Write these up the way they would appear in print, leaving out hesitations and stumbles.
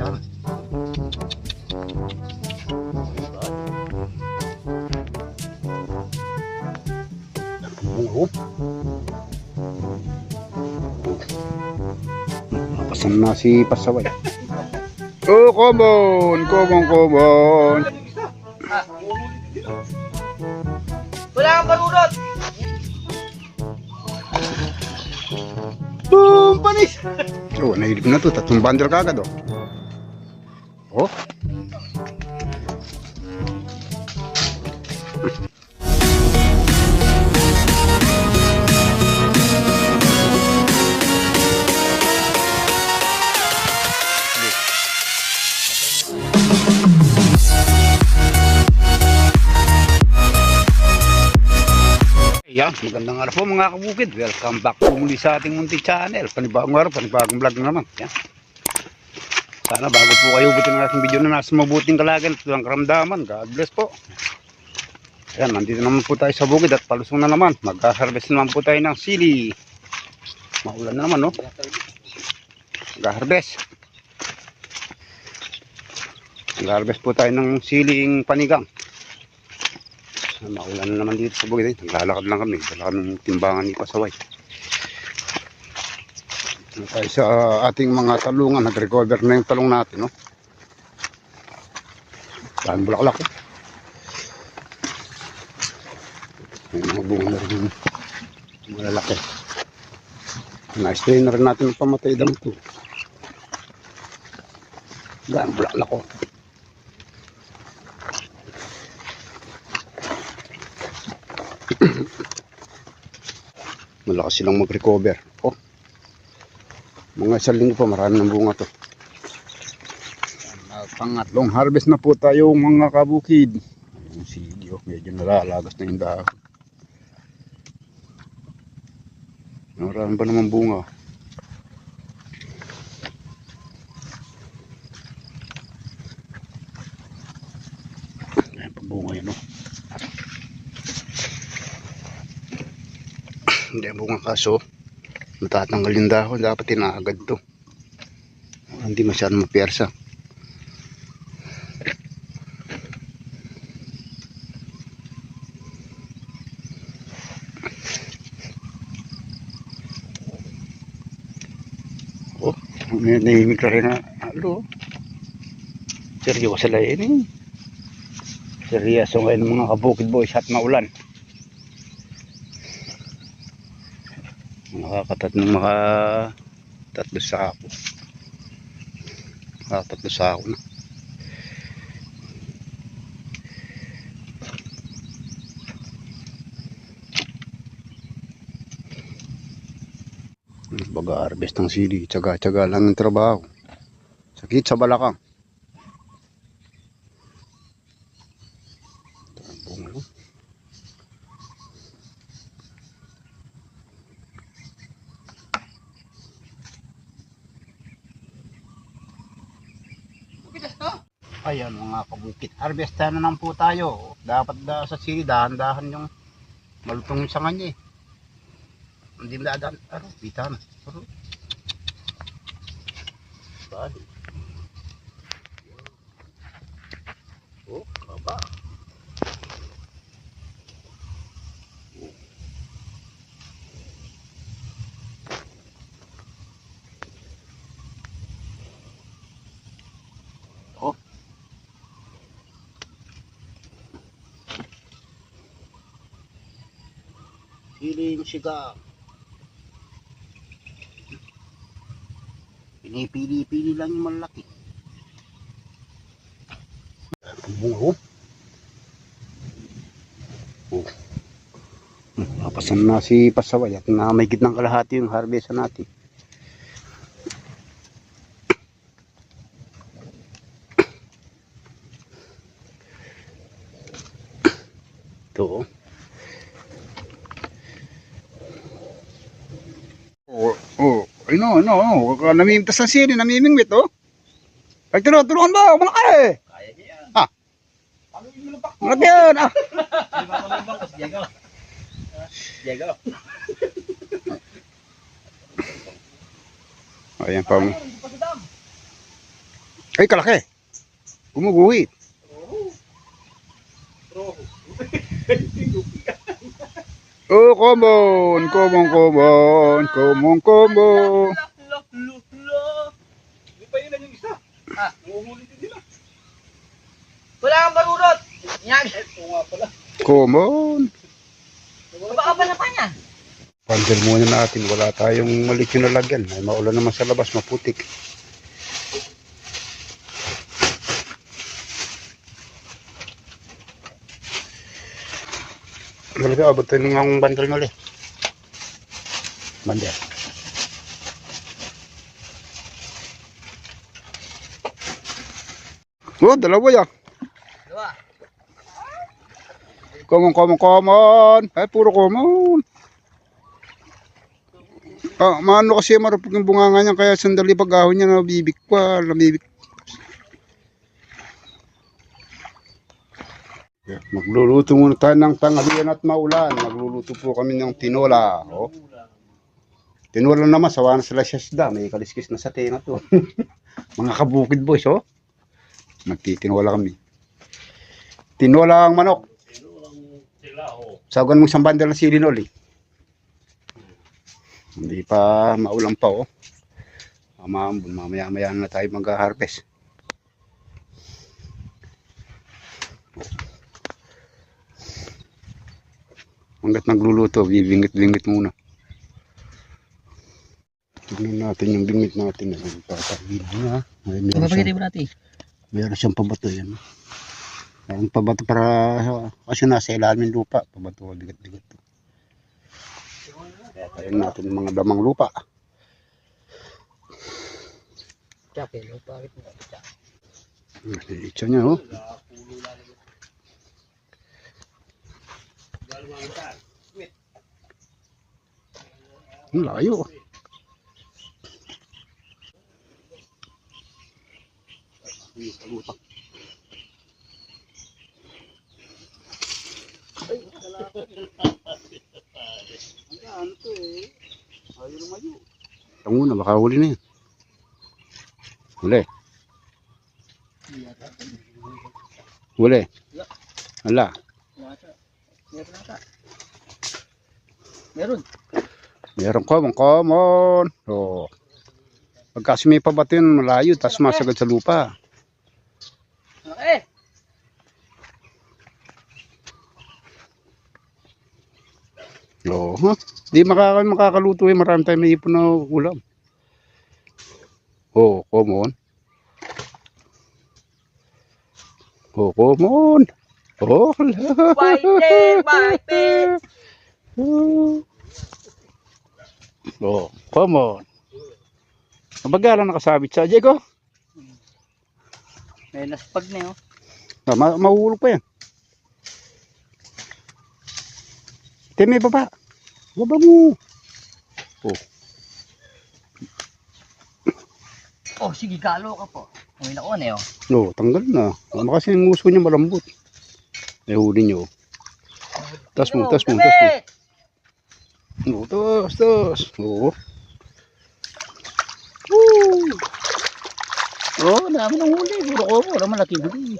Bungo. Napasan na si Pasaway. Oh, common! Common! Wala kang balurot! Boom! Panis! Oh, nahilip na to. Tatlong bundle kagad, oh. Oh. Yan, magandang araw po mga kabukid. Welcome back po muli sa ating munting channel. Panibagong araw, panibagong vlog na naman. Yan. Sana bago po kayo ubutin ng ating video na nasa mabuting kalagayan at walang karamdaman. God bless po. Yan, nandito naman po tayo sa bukid at palusong na naman. Mag-harvest naman po tayo ng sili. Maulan na naman, no? Mag-harvest. Mag-harvest po tayo ng siling panigang. Maulan na naman dito sa bukid. Naglalakad lang kami. Dala kami timbangan ni Pasaway. Tayo sa ating mga talungan. Nag-recover na yung talong natin, no? Dahil bulaklak, eh. May mga bunga na rin malalaki. Na-spray na rin natin ang pamatay dam ito. Dahil bulaklak, oh. Malakas silang mag-recover. Oh. Mga isang linggo pa, marami ng bunga to. Pangatlong harvest na po tayo mga kabukid. Yung sili, oh, medyo nalalagas na yung dahon. Marami pa naman bunga. Ayan pa bunga yun, oh. Hindi bunga kaso matatanggal yung dahon, dapat tinaagad to, hindi masyadong mapiersa. Oh, may nahimik rin na halo. Seryoso lang yun, eh. Seryoso ngayon mga kabukid boys at maulan. Tatlo sa ako. Tatlo sa ako na. Baga-harvest ng sili. Tsaga-tsaga lang yung trabaho. Sakit sa balakang. Ayan mga kabukit, harvest na naman po tayo. Dapat sa sili, dahan-dahan yung malutong yung sanga niya, eh. Hindi dahan, bita na. Bali. Oh, baba. Oh. Siling siga. Pinipili-pili lang yung malaki. Bungo. Oh. Napasan na si Pasaway at na may gitnang kalahati yung harvest natin. Ito, oh. Ay no. Namimtas ng sili, namimingwit, oh. Ay, tulungan ba? Malaki! Kaya niya yan. Ha? Malaki yan, ah. Diego. Ayan pa. Ay, kalaki. Gumuguhit. Oh, common. Hindi pa yun lang yung isa. Ah, uuhuli din nila. Wala kang barurot. Yan. Ito nga pala. Common. Baka pa na pa niyan. Pandel muna natin. Wala tayong maliit yung lalagyan. May maulan naman sa labas. Maputik. Malaki, abot tayo ng akong bandel nga ulit. Bandel. Oh, dalawa yan. Diba? Common. Ay, puro common. Ah, maano kasi marupok yung bunganga niya, kaya sandali pag-ahon niya nabibik. Magluluto muna tayo ng tanghalian at maulan. Magluluto po kami ng tinola. Oh. Tinola naman, sawa na sila sa isda. May kaliskis na sa tenga to. Mga kabukid boys, oh. Nagtitinola kami. Tinola ang manok. Sagan mo isang bandel ng silinol, eh. Hindi pa maulan pa, oh. Mamaya-maya na tayo mag-harvest. Hanggat nagluluto, bibingit-bingit muna. Tignan natin yung bingit natin. Papagid na. Meron siyang pabato yan. Mayroon pabato para kasi nasa ilalim ng lupa. Pabato, bigat-bigat. Kaya natin yung mga damang lupa. Tsaka, bakit mo? Itsa niya, oh. Ang layo. Ano to eh? Ayaw lumayo. Tango na, baka huli na yan. Huli. Huli. Hala. Meron common. Oh. Pagka may pabato yun, malayo, tapos masagad sa lupa. Okay. Oo. Oh, di makakaluto eh. Marami tayong may ipon na ulam. Oh, common. Oh, common. Oh, White. Oh, common. Mabagala nakasabit sa Diego. May naspag na yun. Mahulog pa yan. May baba. Baba mo. Oh. Oh, sige, galo ka po. May nakuha na yun. No, tanggal na. Kasi yung nguso niya malambot. Ay, huli niyo. Tas mo. No, tos. Oo. Woo! Oh, dami ng huli. Puro malaki huli.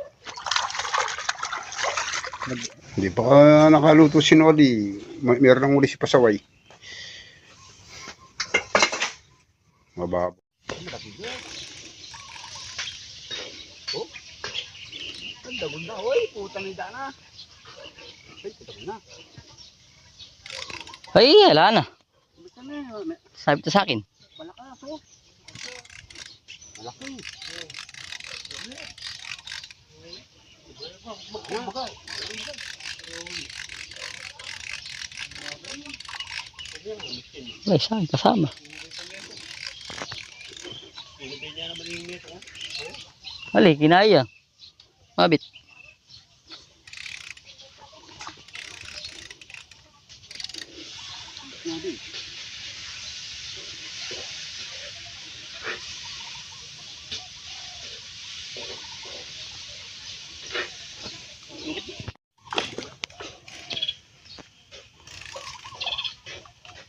Hindi pa nakaluto si Noli. Meron ng huli si Pasaway. Mababa. Oh. Ganda. Oy, putang ida na. Ay, putang na. Ay, wala na. Sabi to sa akin. Malakas, oh. Malaki. Ay, saan kasama? Mali, kinaya. Mabit.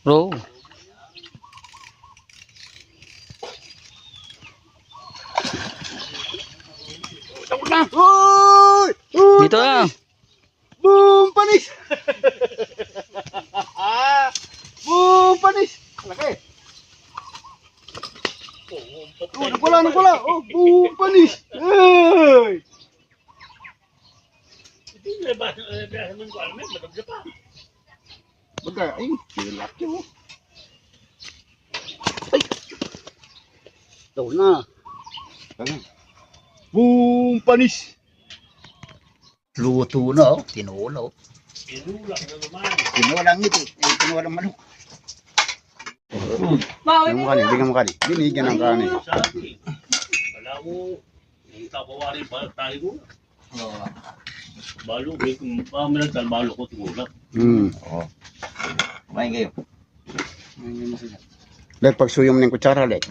Bro. Uy! Uy! Dito ah. Boom! Panis! Boom! Panis! Laki! Oh, nagwala! Oh, boom! Panis! Hey! Baga, ay, laki mo. Ay! Ito na. Boom! Panis! Luto na, oh. Tinula, oh. Tinulang ito. Eh, tinulang manok. Bigyan mo kanin, bigyan mo kanin. Binigyan ng kanin. Wala mo, yung kapawari ba tayo mo? Balo, kung pamilag balo ko tingulak. Oo. Kumain kayo. Lek, pagsuyong mo ng kutsara, Lek.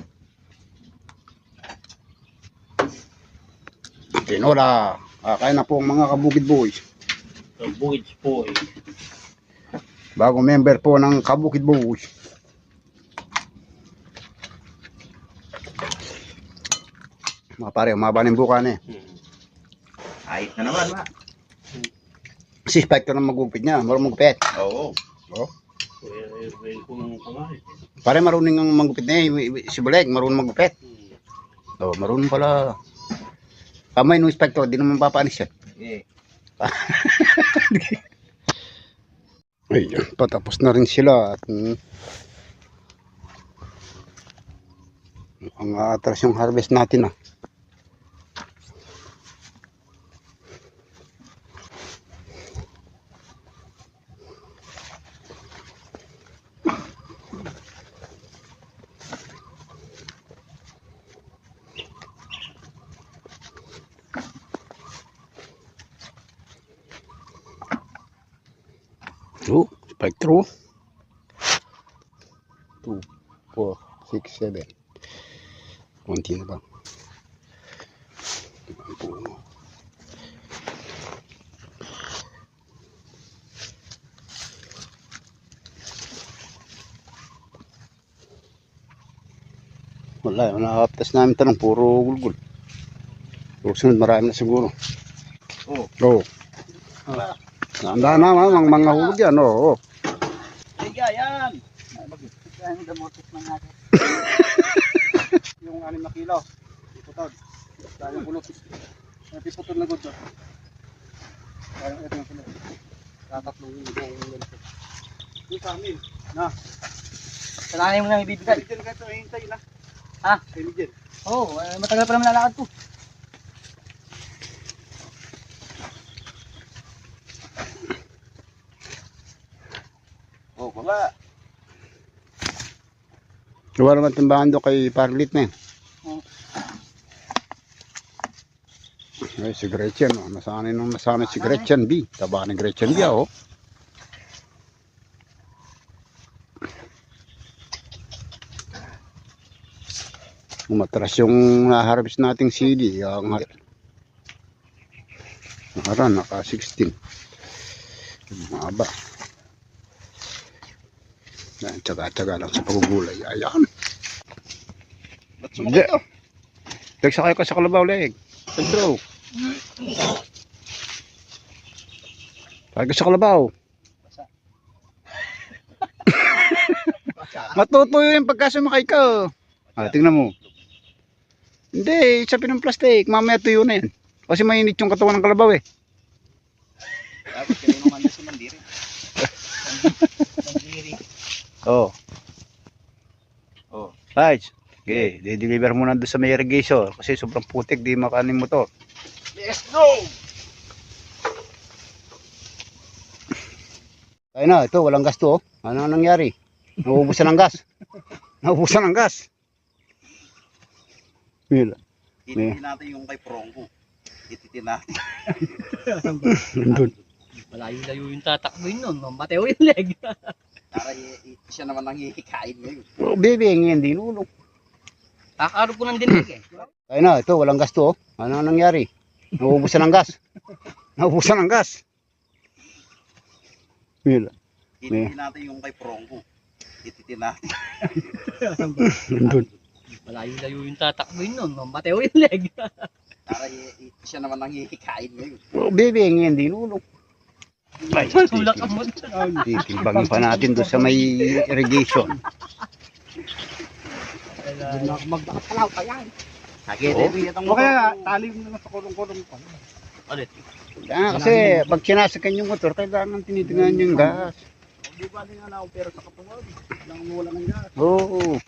Tinola. Kaya na po ang mga kabukid boys. Bukid po eh. Bagong member po ng kabukid boys. Mga pare, umaba ng buka na eh. Ayos na naman, ma. Si Spectre na magupit niya, marunong magupit. Oo. Oh. Kung kumain. Pare marunong ang magupit na eh. Si Buleg, marunong magupit. Oh, marunong pala. Kamay nung Spectre, di naman papanis yan. Okay. Ayun, patapos na rin sila at mukhang atras yung harvest natin ah. Oh, Spectro. 2, 4, 6, 7. Konti na ba? Wala, nakakaptas namin tanong, puro gulgul. Susunod, marami na siguro. Oo. Nanda na mga hulog yan, oo. Higa, yan. Ang damotis ng natin. Yung 6 na kilo, iputod. Dahil yung kulot. Iputod na good. Dahil ito yung kulot. Tatatlong yung ganito. Yung sa amin. Na. Sananin mo na ibibigay. Diyan ka ito, hintay na. Ha? Diyan. Oo, matagal pa naman lalakad ko. Oh, wala. Wala naman timbangan doon kay Parlit na yun. Ay, si Gretchen, oh. Nasanay si Gretchen B. Taba ni Gretchen B, oh. Umatras yung naharvest nating CD. Ang nakaraan, naka 16. Mahaba. Tsaga-tsaga lang sa pagugulay. Ayan. Hindi. Nagsakay ka sa kalabaw, Leg. Pedro. Sakay ka sa kalabaw. Matutuyo yung pagkasumakay ka. Tingnan mo. Hindi, isapin ng plastic. Mamaya tuyo na yan. Kasi mainit yung katawan ng kalabaw eh. Dapat kayo naman na si Mandiri. Mandiri. Oh. Oh. Right. Okay, di-deliver muna doon sa may irrigation kasi sobrang putik, di makanin mo to. Let's go! Kaya na, ito, walang gas to. Oh. Ano nangyari? Nauubusan ng gas. Nauubusan ng gas. Mila. Ititin natin yung kay Prongko. Ititin natin. Nandun. Malayo-layo yung tatakboy nun. Mateo yung leg. Para siya naman ang hihikain ngayon. Oh, baby, hindi lulong. Kakaro ko ng dinig eh. Kaya na, ito, walang gas to. Oh. Ano nangyari? Nauubusan ng gas. Nauubusan ng gas. Mila. Ititin natin yung kay Prongko. Ititin natin. Nandun. Malayo-layo yung tatakboy nun. Mateo yung leg. Para Siya naman ang hihikain ngayon. Oh, baby, ngayon din ulo. Ay, Tulak ang munta. titimbangin pa natin doon sa may irrigation. Hindi na ako magdakapalaw pa yan. Sige, Oo. Debbie, itong O kaya, tali mo na lang sa kulong-kulong pa. Ulit. Kasi pag sinasakan yung motor, kailangan tinitingnan yung gas. Di ba din nga na akong pera sa kapawag? Nang wala ng gas. Oo.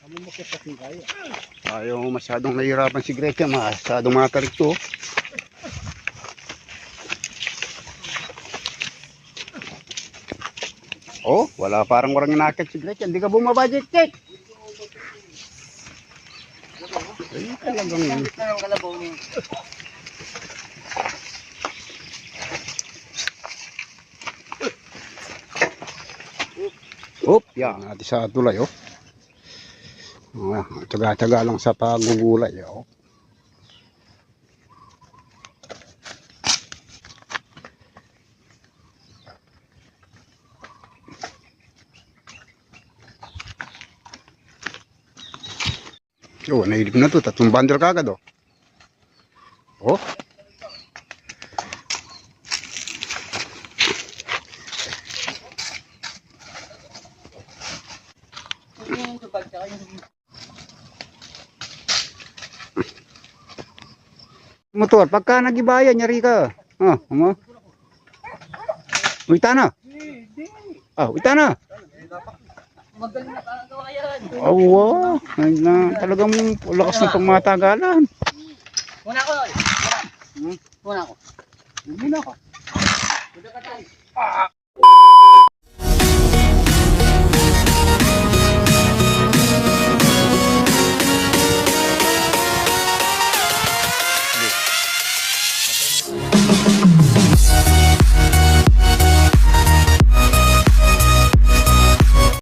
Kami mo kita sing kaya. Ayaw masyadong nahihirapan si Gretchen, masyadong matarik to. Oh, parang walang inakit si Gretchen. Hindi ka bumaba, Jek. Ay, talagang yun. Gamit na ng kalabong. Oop, yan. Natin sa tulay, oh. Taga-taga lang sa pagugulay, oh. Oh, nailip na to. 3 bundle kagad, oh. Oh. Yung tubag, tsaka yung Motor, pagka nagibayan, nyari ka. Ah, ano? Uita na. Ah, uita na. magaling na gawa yan. Awa, ay na talagang lakas ng pangmatagalan. Muna ako, Loy. Muna ako. Muna ka. Muna ka tayo. Ah,